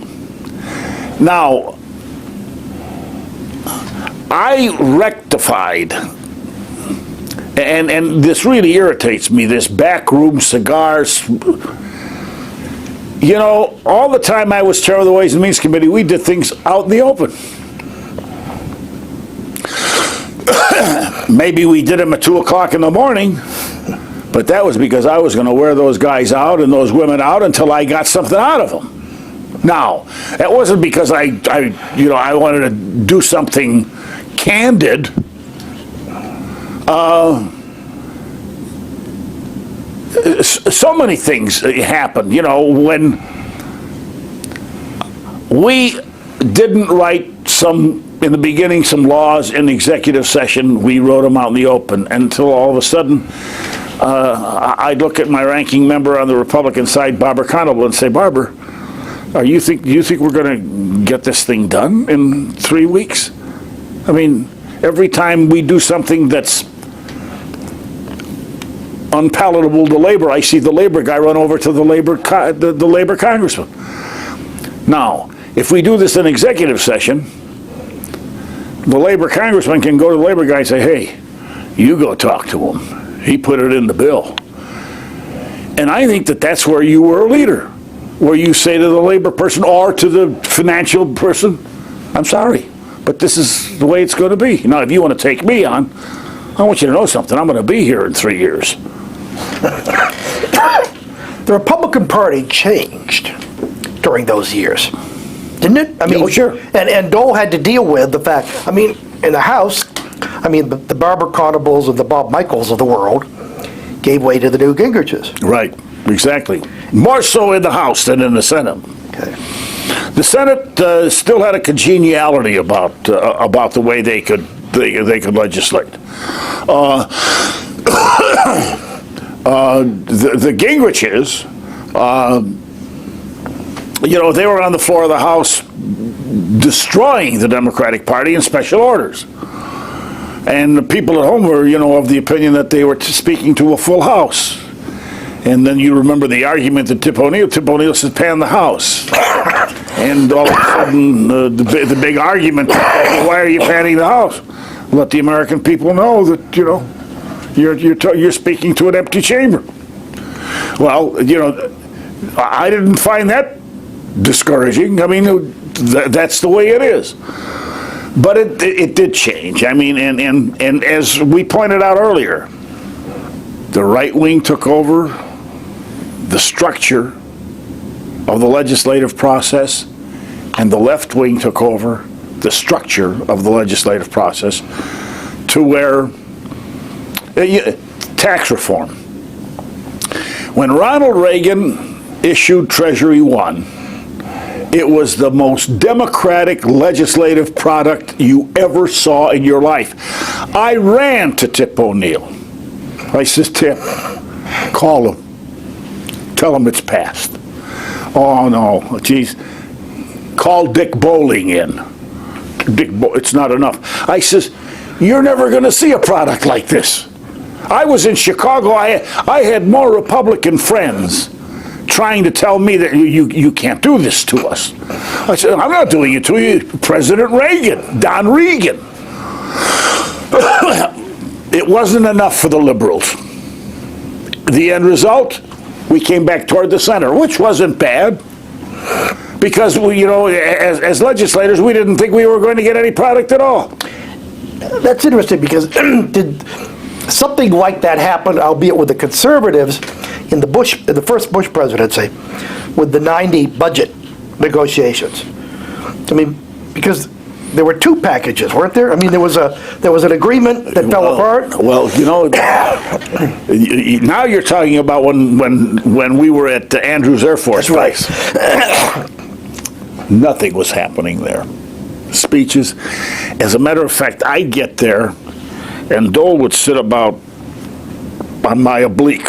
Now, I rectified, and this really irritates me, this backroom cigars. All the time I was chair of the Ways and Means Committee, we did things out in the open. Maybe we did them at 2 o'clock in the morning, but that was because I was going to wear those guys out and those women out until I got something out of them. Now, that wasn't because I wanted to do something candid. So many things happen, when we didn't write in the beginning, some laws in executive session. We wrote them out in the open until all of a sudden I'd look at my ranking member on the Republican side, Barbara Conable, and say, Barbara, Do you think we're going to get this thing done in 3 weeks? I mean, every time we do something that's unpalatable to labor, I see the labor guy run over to the labor congressman. Now, if we do this in executive session, the labor congressman can go to the labor guy and say, hey, you go talk to him. He put it in the bill. And I think that that's where you were a leader, where you say to the labor person or to the financial person, I'm sorry, but this is the way it's going to be. Now, if you want to take me on, I want you to know something. I'm going to be here in 3 years. The Republican Party changed during those years, didn't it? I mean, oh, sure. And Dole had to deal with the fact, I mean, in the House, I mean, the Barbara Constables and the Bob Michaels of the world gave way to the Newt Gingriches. Right, exactly. More so in the House than in the Senate. Okay. The Senate still had a congeniality about the way they could legislate. The Gingriches, they were on the floor of the House destroying the Democratic Party in special orders. And the people at home were, of the opinion that they were speaking to a full House. And then you remember the argument that Tip O'Neill said, pan the House. And all of a sudden, the big argument, why are you panning the House? Let the American people know that, you're speaking to an empty chamber. Well, I didn't find that discouraging. I mean, that's the way it is. But it did change. I mean, and as we pointed out earlier, the right wing took over the structure of the legislative process, and the left wing took over the structure of the legislative process to where tax reform. When Ronald Reagan issued Treasury One, it was the most democratic legislative product you ever saw in your life. I ran to Tip O'Neill. I says, Tip, call him. Tell him it's passed. Oh, no, geez. Call Dick Bowling in. It's not enough. I says, you're never going to see a product like this. I was in Chicago. I had more Republican friends trying to tell me that you can't do this to us. I said, I'm not doing it to you. President Reagan, Don Regan. It wasn't enough for the liberals. The end result, we came back toward the center, which wasn't bad. Because, as legislators, we didn't think we were going to get any product at all. That's interesting because did something like that happen, albeit with the conservatives, in the first Bush presidency, with the '90 budget negotiations? I mean, because there were two packages, weren't there? I mean, there was an agreement that fell apart. Well, now you're talking about when we were at Andrews Air Force Base. Right. Nothing was happening there. Speeches. As a matter of fact, I'd get there, and Dole would sit about on my oblique.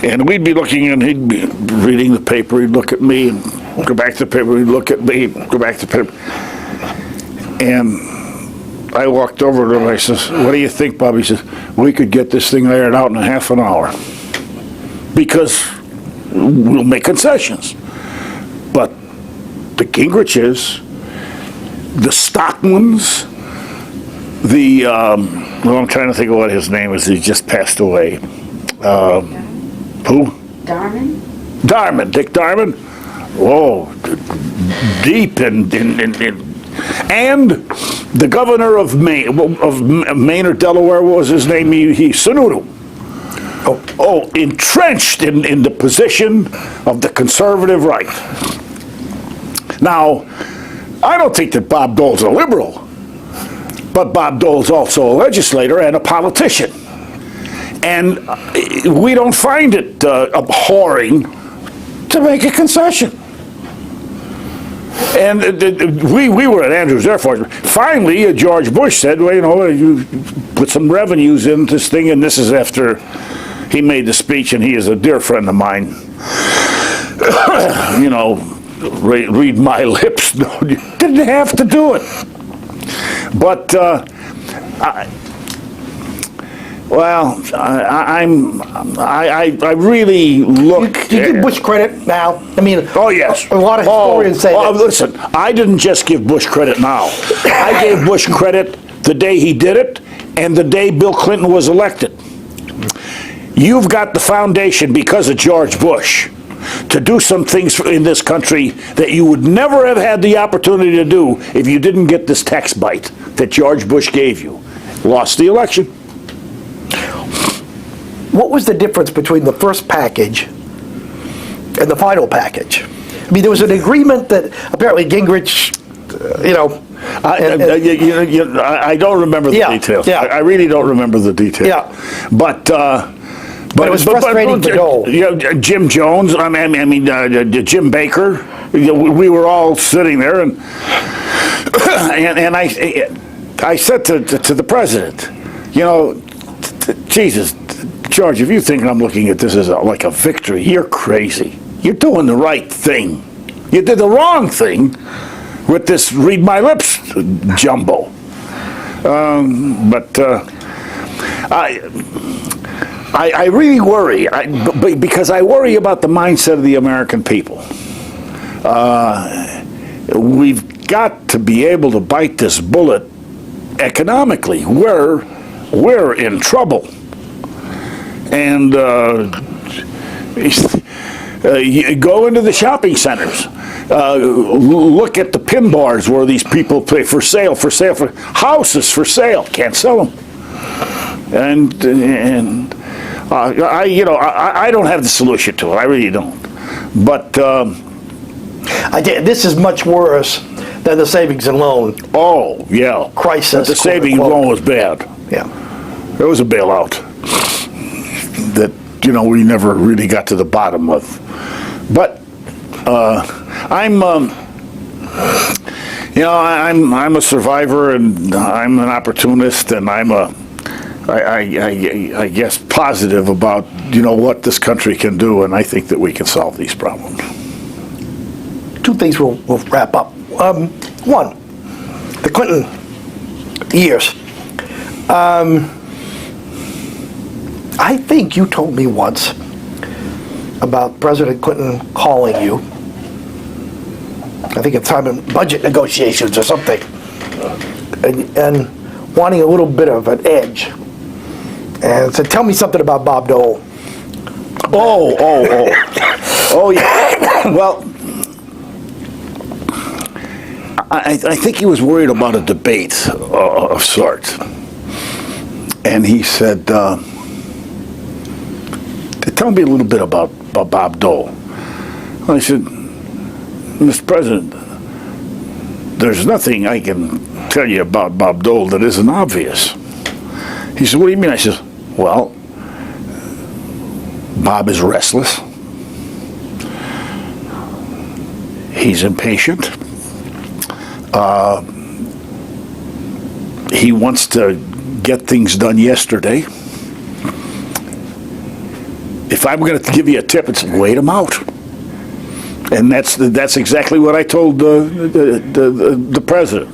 And we'd be looking, and he'd be reading the paper. He'd look at me, and go back to the paper. He'd look at me, go back to the paper. And I walked over to him. I says, "What do you think, Bob?" He says, "We could get this thing ironed out in a half an hour because we'll make concessions." But the Gingriches, the Stockmans, I'm trying to think of what his name is. He just passed away. Who? Darman, Dick Darman. Whoa, deep in and the governor of Maine or Delaware, what was his name? He Sununu. Oh, entrenched in the position of the conservative right. Now, I don't think that Bob Dole's a liberal, but Bob Dole's also a legislator and a politician. And we don't find it abhorring to make a concession. And we were at Andrews Air Force. Finally, George Bush said, well, you put some revenues in this thing, and this is after he made the speech, and he is a dear friend of mine. you know, read my lips. No, you didn't have to do it. But I really look. Do you give Bush credit now? I mean, Oh, yes. A lot of historians say that. Listen, I didn't just give Bush credit now. I gave Bush credit the day he did it and the day Bill Clinton was elected. You've got the foundation because of George Bush to do some things in this country that you would never have had the opportunity to do if you didn't get this tax bite that George Bush gave you. Lost the election. What was the difference between the first package and the final package? I mean, there was an agreement that apparently Gingrich, I don't remember the details. Yeah. I really don't remember the details. Yeah. But it was frustrating for Dole. Jim Jones, Jim Baker, we were all sitting there, and I said to the president, Jesus, George, if you think I'm looking at this as like a victory, you're crazy. You're doing the right thing. You did the wrong thing with this read my lips jumbo. I really worry, because I worry about the mindset of the American people. We've got to be able to bite this bullet economically. We're in trouble. And you go into the shopping centers. Look at the pin bars where these people play for sale, for houses for sale. Can't sell them. And I don't have the solution to it. I really don't. But this is much worse than the savings and loan. Oh yeah, crisis. But the savings and loan was bad. Yeah, there was a bailout that we never really got to the bottom of. But I'm a survivor, and I'm an opportunist, and I guess positive about what this country can do, and I think that we can solve these problems. Two things we'll wrap up. One, the Clinton years. I think you told me once about President Clinton calling you, I think at the time of budget negotiations or something, and wanting a little bit of an edge, and said, tell me something about Bob Dole. Oh yeah. Well, I think he was worried about a debate of sorts. And he said, tell me a little bit about Bob Dole. I said, Mr. President, there's nothing I can tell you about Bob Dole that isn't obvious. He said, what do you mean? I said, well, Bob is restless. He's impatient. He wants to get things done yesterday. If I'm going to give you a tip, it's wait him out. And that's exactly what I told the president.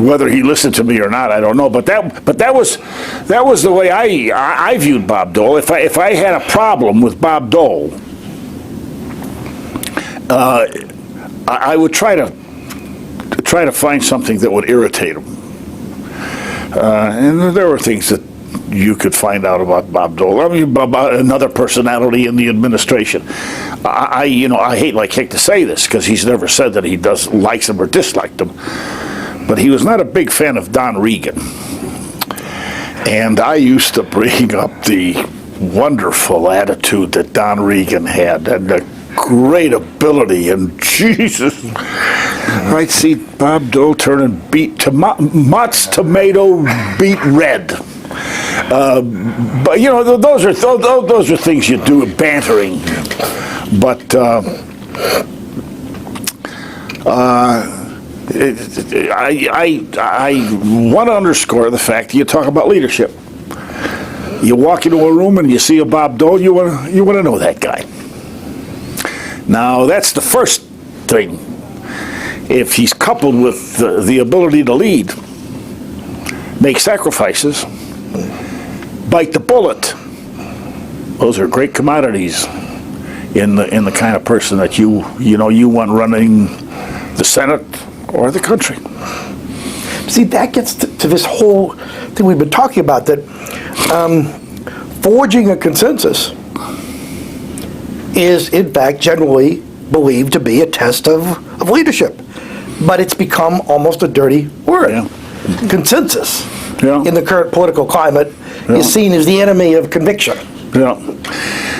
Whether he listened to me or not, I don't know. But that was the way I viewed Bob Dole. If I had a problem with Bob Dole, I would try to find something that would irritate him. And there were things that you could find out about Bob Dole. I mean, about another personality in the administration. I hate to say this because he's never said that he likes him or disliked him, but he was not a big fan of Don Regan. And I used to bring up the wonderful attitude that Don Regan had and the great ability, and Jesus, I'd see Bob Dole turn Mott's tomato beet red. But those are things you do, bantering. But I want to underscore the fact that you talk about leadership. You walk into a room and you see a Bob Dole, you want to know that guy. Now, that's the first thing. If he's coupled with the ability to lead, make sacrifices, bite the bullet, those are great commodities in the kind of person that you want running the Senate or the country. See, that gets to this whole thing we've been talking about, that forging a consensus is, in fact, generally believed to be a test of leadership. But it's become almost a dirty word. Yeah. Consensus, in the current political climate, is seen as the enemy of conviction. Yeah.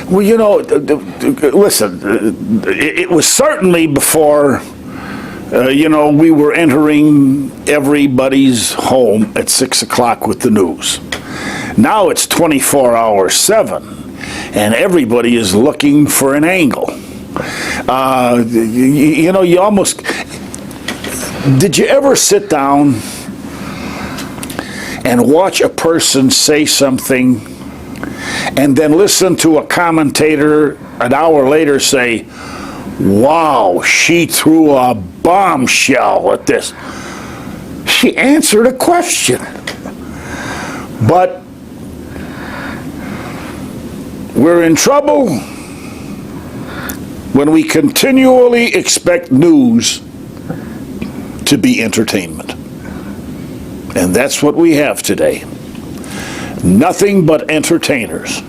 Well, listen, it was certainly before, we were entering everybody's home at 6 o'clock with the news. Now it's 24 hours 7, and everybody is looking for an angle. You almost... Did you ever sit down and watch a person say something and then listen to a commentator an hour later say, wow, she threw a bombshell at this? She answered a question. But we're in trouble when we continually expect news to be entertainment. And that's what we have today. Nothing but entertainers.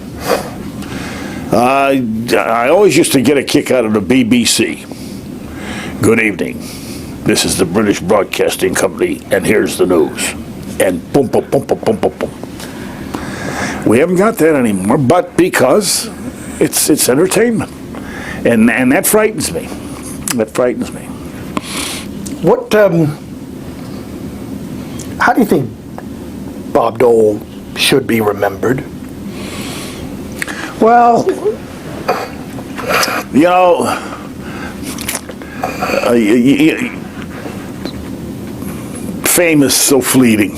I always used to get a kick out of the BBC. Good evening. This is the British Broadcasting Company, and here's the news. And boom, boom, boom, boom, boom, boom, boom. We haven't got that anymore, but because it's entertainment. And that frightens me. That frightens me. What, how do you think Bob Dole should be remembered? Well, fame is so fleeting.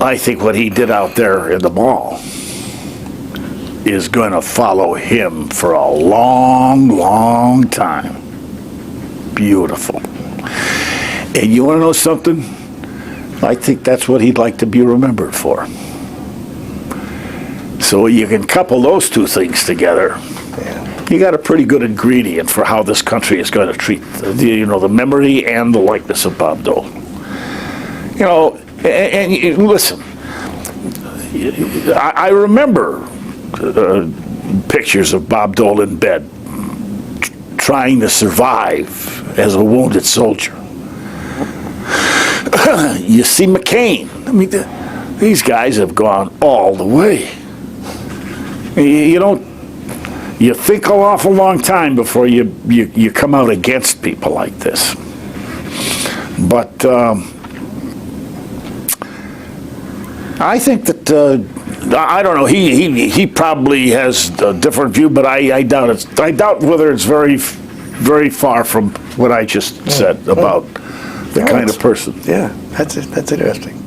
I think what he did out there in the mall is going to follow him for a long, long time. Beautiful. And you want to know something? I think that's what he'd like to be remembered for. So you can couple those two things together. You got a pretty good ingredient for how this country is going to treat the memory and the likeness of Bob Dole. And listen, I remember pictures of Bob Dole in bed trying to survive as a wounded soldier. You see McCain. I mean, these guys have gone all the way. You think an awful long time before you come out against people like this. But I think that I don't know. He probably has a different view, but I doubt it. I doubt whether it's very, very far from what I just said about the kind of person. Yeah, that's interesting.